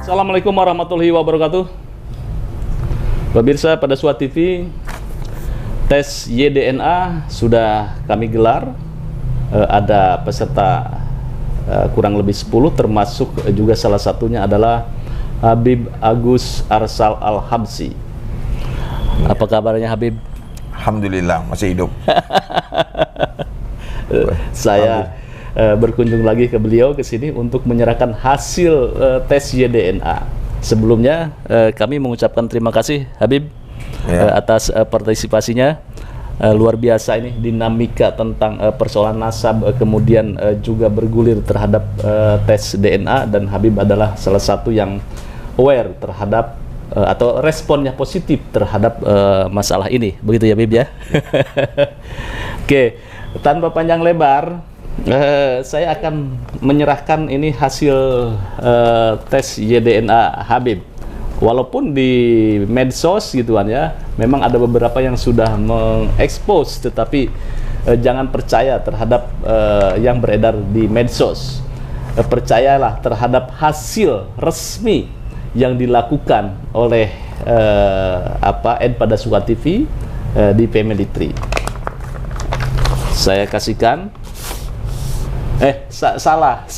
Assalamualaikum warahmatullahi wabarakatuh. Pemirsa pada Suat TV, tes YDNA sudah kami gelar. Ada peserta kurang lebih 10, termasuk juga salah satunya adalah Habib Agus Arsal Al-Habsyi. Apa kabarnya Habib? Alhamdulillah masih hidup. Saya berkunjung lagi ke beliau ke sini untuk menyerahkan hasil tes YDNA. Sebelumnya kami mengucapkan terima kasih Habib atas partisipasinya. Luar biasa ini dinamika tentang persoalan nasab, kemudian juga bergulir terhadap tes DNA, dan Habib adalah salah satu yang aware terhadap atau responnya positif terhadap masalah ini. Begitu ya Habib ya. Oke, tanpa panjang lebar, saya akan menyerahkan ini hasil tes YDNA Habib. Walaupun di medsos gitu kan ya, memang ada beberapa yang sudah mengekspos, tetapi jangan percaya terhadap yang beredar di medsos. Percayalah terhadap hasil resmi yang dilakukan oleh Ed pada Suat TV di Family Tree. Saya kasihkan. Salah.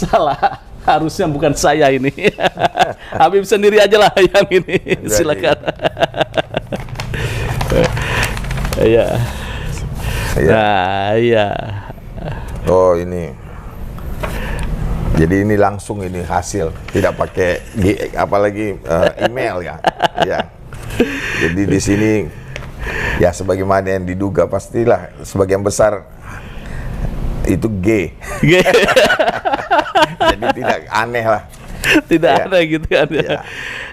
Harusnya bukan saya ini. Habib sendiri aja lah yang ini. Silakan. Ya. Nah, ya. Oh, ini. Jadi ini langsung ini hasil, tidak pakai apalagi email ya. Ya. Jadi di sini ya sebagaimana yang diduga, pastilah sebagian besar itu G. Jadi tidak aneh lah. Tidak aneh gitu kan ya.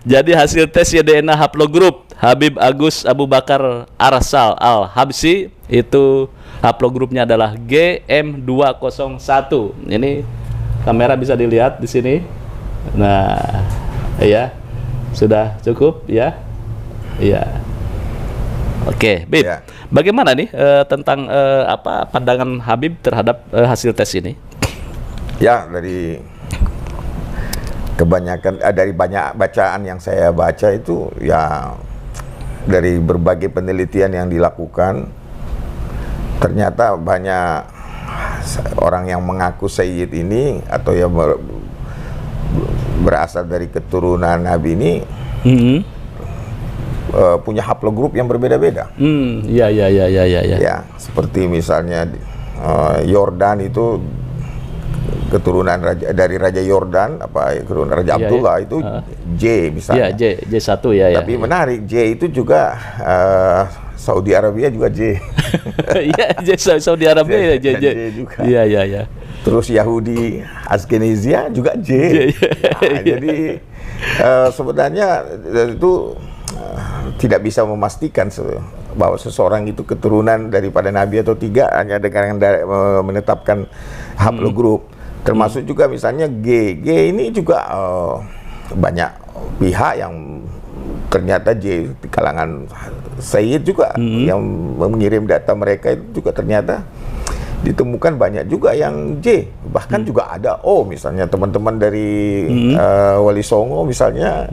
Jadi hasil tes YDNA haplogrup Habib Agus Abu Bakar Arsal Al-Habsyi itu haplogrupnya adalah GM201. Ini kamera bisa dilihat di sini. Nah, ya. Sudah cukup ya. Iya. Oke, Bib. Ya. Bagaimana nih tentang pandangan Habib terhadap hasil tes ini? Ya, dari kebanyakan dari banyak bacaan yang saya baca itu ya, dari berbagai penelitian yang dilakukan, ternyata banyak orang yang mengaku Sayyid ini atau yang berasal dari keturunan Nabi ini punya haplogrup yang berbeda-beda. Ya. Ya, seperti misalnya Yordan itu keturunan dari Raja Yordan, keturunan Raja Abdullah itu J misalnya. J1 ya. Tapi menarik, J itu juga Saudi Arabia juga J. Iya, Saudi Arabia ya J juga. Iya. Terus Yahudi Ashkenazia juga J. Nah, jadi sebenarnya itu tidak bisa memastikan bahwa seseorang itu keturunan daripada Nabi atau tidak hanya dengan menetapkan haplogrup. Termasuk juga misalnya G ini juga banyak pihak yang ternyata J di kalangan Sayyid juga yang mengirim data mereka itu juga ternyata ditemukan banyak juga yang J, bahkan juga ada O misalnya teman-teman dari Wali Songo misalnya.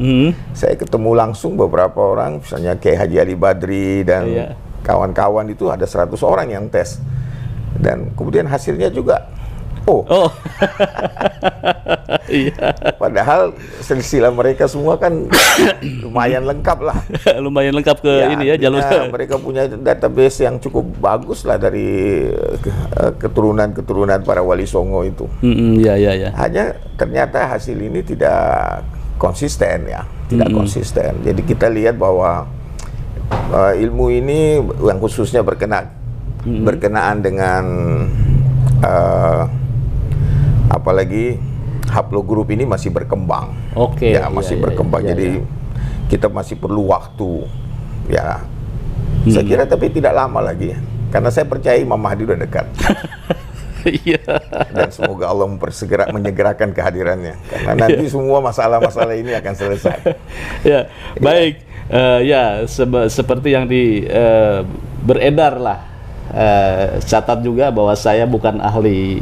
Saya ketemu langsung beberapa orang, misalnya kayak Haji Ali Badri dan kawan-kawan itu ada 100 orang yang tes, dan kemudian hasilnya juga O. Padahal silsilah mereka semua kan lumayan lengkap lah. Lumayan lengkap ke ini ya jalurnya. Mereka punya database yang cukup bagus lah dari keturunan-keturunan para Wali Songo itu. Ya. Hanya ternyata hasil ini tidak konsisten ya, tidak konsisten. Jadi kita lihat bahwa ilmu ini yang khususnya berkenaan dengan apalagi haplogrup ini masih berkembang. Masih berkembang. Jadi kita masih perlu waktu ya. Saya kira tapi tidak lama lagi, karena saya percaya Imam Mahdi udah dekat. Dan semoga Allah menyegerakan kehadirannya, karena nanti semua masalah-masalah ini akan selesai. Baik. Seperti yang beredar lah catat juga bahwa saya bukan ahli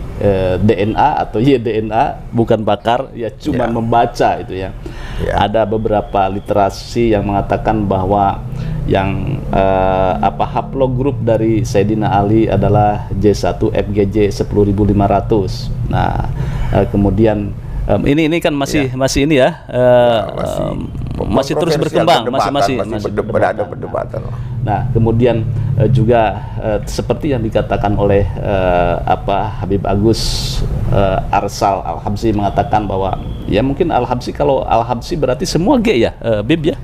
DNA atau YDNA, bukan pakar, ya cuma membaca itu ya. Ya. Ada beberapa literasi yang mengatakan bahwa yang haplogrup dari Sayyidina Ali adalah J1 FGJ 10.500. Nah, kemudian ini kan masih ini ya, masih terus berkembang, masih ada perdebatan. Nah, kemudian juga seperti yang dikatakan oleh Habib Agus Arsal Al-Habsyi mengatakan bahwa ya mungkin Al-Habsyi, kalau Al-Habsyi berarti semua G ya, Bib ya?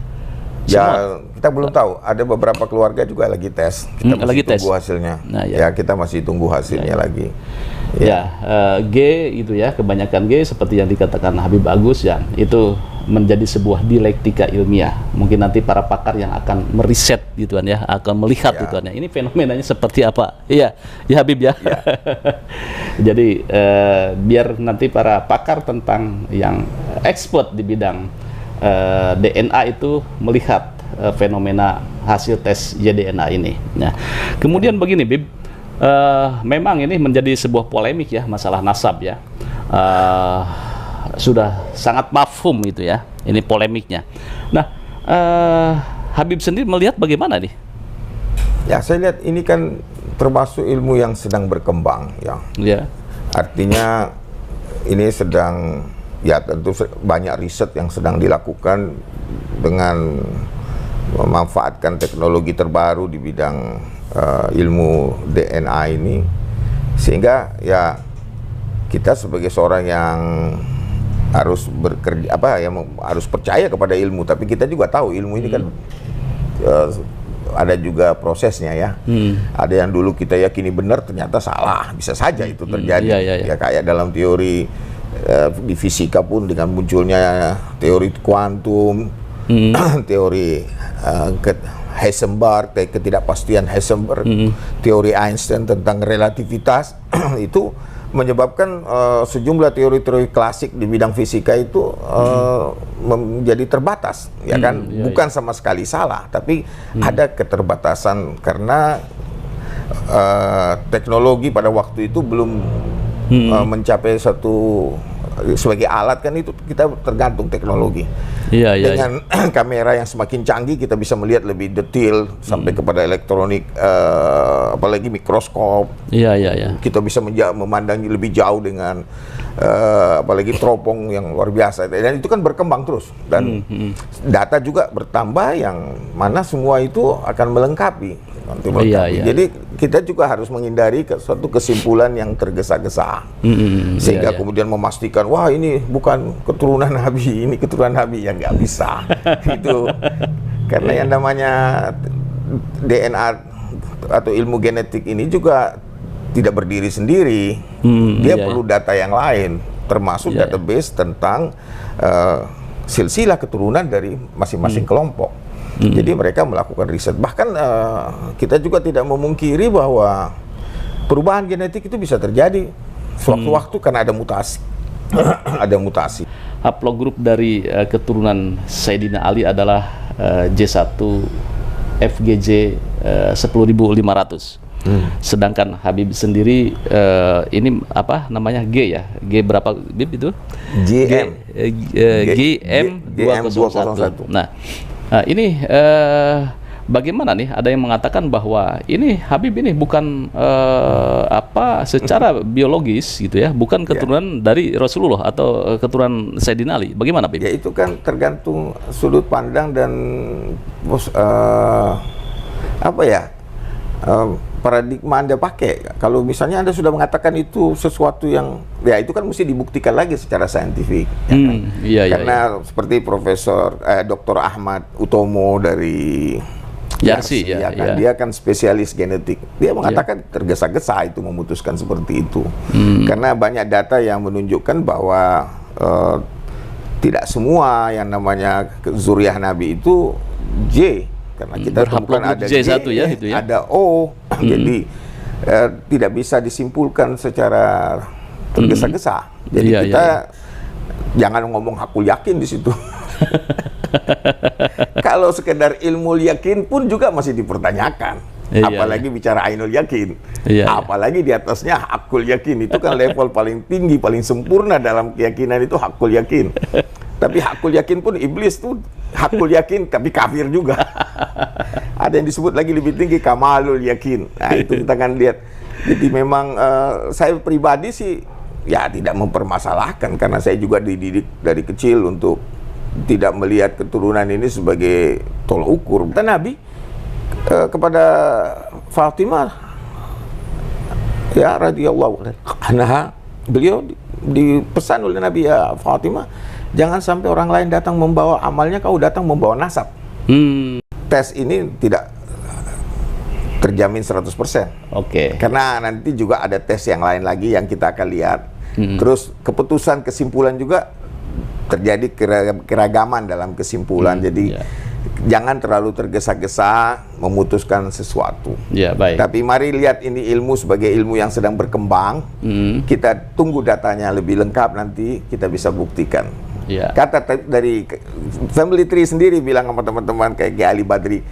Ya, kita belum tahu. Ada beberapa keluarga juga lagi tes. Kita masih tunggu hasilnya. Nah, ya, kita masih tunggu hasilnya lagi. Ya, G itu ya, kebanyakan G seperti yang dikatakan Habib Agus ya, itu menjadi sebuah dialektika ilmiah. Mungkin nanti para pakar yang akan meriset gitu kan ya, akan melihat gitu kan ya. Ini fenomenanya seperti apa? Iya, ya Habib ya. Ya. Jadi biar nanti para pakar tentang yang expert di bidang DNA itu melihat fenomena hasil tes YDNA ini. Nah, kemudian begini, Bib, memang ini menjadi sebuah polemik ya, masalah nasab ya. Sudah sangat mafhum itu ya, ini polemiknya. Nah, Habib sendiri melihat bagaimana nih? Ya, saya lihat ini kan termasuk ilmu yang sedang berkembang ya. Ya. Artinya ini sedang, ya tentu banyak riset yang sedang dilakukan dengan memanfaatkan teknologi terbaru di bidang ilmu DNA ini, sehingga ya kita sebagai seorang yang harus bekerja harus percaya kepada ilmu, tapi kita juga tahu ilmu ini kan ada juga prosesnya ya. Ada yang dulu kita yakini benar ternyata salah, bisa saja itu terjadi. Ya kayak dalam teori di fisika pun dengan munculnya teori kuantum, teori Heisenberg, ketidakpastian Heisenberg, teori Einstein tentang relativitas itu menyebabkan sejumlah teori-teori klasik di bidang fisika itu menjadi terbatas, ya kan? Bukan sama sekali salah, tapi ada keterbatasan karena teknologi pada waktu itu belum mencapai satu, sebagai alat kan itu kita tergantung teknologi. Dengan kamera yang semakin canggih kita bisa melihat lebih detail sampai kepada elektronik, apalagi mikroskop. Kita bisa memandang lebih jauh dengan apalagi teropong yang luar biasa. Dan itu kan berkembang terus dan data juga bertambah yang mana semua itu akan melengkapi. Jadi kita juga harus menghindari suatu kesimpulan yang tergesa-gesa sehingga kemudian memastikan wah ini bukan keturunan Nabi, ini keturunan Nabi, yang nggak bisa. Itu karena yang namanya DNA atau ilmu genetik ini juga tidak berdiri sendiri. Dia perlu data yang lain, termasuk database tentang silsilah keturunan dari masing-masing kelompok. Jadi mereka melakukan riset. Bahkan kita juga tidak memungkiri bahwa perubahan genetik itu bisa terjadi sewaktu-waktu karena ada mutasi. Ada mutasi. Haplogrup dari keturunan Sayyidina Ali adalah J1 FGJ 10.500. Sedangkan Habib sendiri ini apa namanya, G ya? G berapa Bib itu? GM 201. Nah, ini bagaimana nih? Ada yang mengatakan bahwa ini Habib ini bukan secara biologis gitu ya, bukan keturunan dari Rasulullah atau keturunan Sayyidina Ali. Bagaimana, Habib? Ya itu kan tergantung sudut pandang dan paradigma Anda pakai. Kalau misalnya Anda sudah mengatakan itu sesuatu yang, ya itu kan mesti dibuktikan lagi secara saintifik. Karena seperti Profesor Dr. Ahmad Utomo dari Yarsi, dia kan spesialis genetik. Dia mengatakan tergesa-gesa itu memutuskan seperti itu. Karena banyak data yang menunjukkan bahwa tidak semua yang namanya zuriat Nabi itu J. Karena kita temukan ada J1 ya, ada O, jadi tidak bisa disimpulkan secara tergesa-gesa. Jadi kita jangan ngomong hakul yakin di situ. Kalau sekedar ilmu yakin pun juga masih dipertanyakan. Apalagi bicara ainul yakin. Apalagi di atasnya hakul yakin, itu kan level paling tinggi, paling sempurna dalam keyakinan itu hakul yakin. Tapi hakul yakin pun iblis tuh hakul yakin tapi kafir juga. Ada yang disebut lagi lebih tinggi kamalul yakin. Nah, itu kita akan lihat. Jadi memang saya pribadi sih ya tidak mempermasalahkan, karena saya juga dididik dari kecil untuk tidak melihat keturunan ini sebagai tolak ukur. Dan Nabi kepada Fatimah ya radhiyallahu anha, beliau dipesan oleh Nabi, ya Fatimah, jangan sampai orang lain datang membawa amalnya, kau datang membawa nasab. Tes ini tidak terjamin 100%. Oke. Karena nanti juga ada tes yang lain lagi yang kita akan lihat. Terus keputusan, kesimpulan juga terjadi keragaman dalam kesimpulan. Jadi jangan terlalu tergesa-gesa memutuskan sesuatu. Ya, baik. Tapi mari lihat ini ilmu sebagai ilmu yang sedang berkembang. Kita tunggu datanya lebih lengkap, nanti kita bisa buktikan. Ya. Kata dari Family Tree sendiri bilang sama teman-teman kayak Kiai Ali Badri,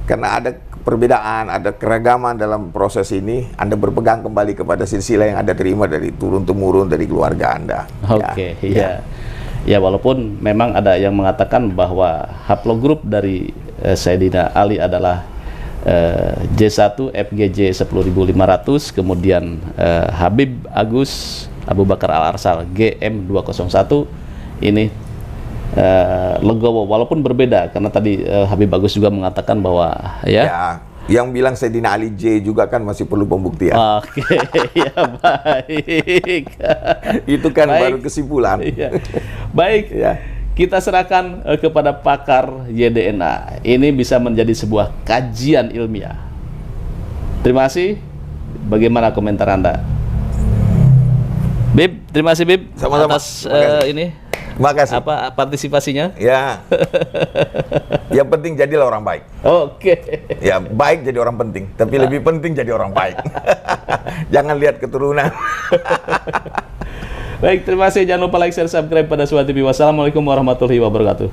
karena ada perbedaan, ada keragaman dalam proses ini, Anda berpegang kembali kepada silsilah yang Anda terima dari turun-temurun dari keluarga Anda. Oke, iya. Ya, walaupun memang ada yang mengatakan bahwa haplogrup dari Sayyidina Ali adalah J1 FGJ 10.500, kemudian Habib Agus Abu Bakar Al-Arsal GM 201 ini legowo, walaupun berbeda, karena tadi Habib Agus juga mengatakan bahwa ya yang bilang Sayyidina Ali J juga kan masih perlu pembuktian. Oke, ya baik. Itu kan baik. baru kesimpulan. Ya. Baik, ya. Kita serahkan kepada pakar YDNA. Ini bisa menjadi sebuah kajian ilmiah. Terima kasih. Bagaimana komentar Anda? Bib, terima kasih Bib Sama-sama. atas ini. Makasih. Apa partisipasinya? Ya. Yang penting jadilah orang baik. Oke. Ya, baik jadi orang penting, tapi lebih penting jadi orang baik. Jangan lihat keturunan. Baik, terima kasih. Jangan lupa like, share, subscribe pada Suha TV. Wassalamualaikum warahmatullahi wabarakatuh.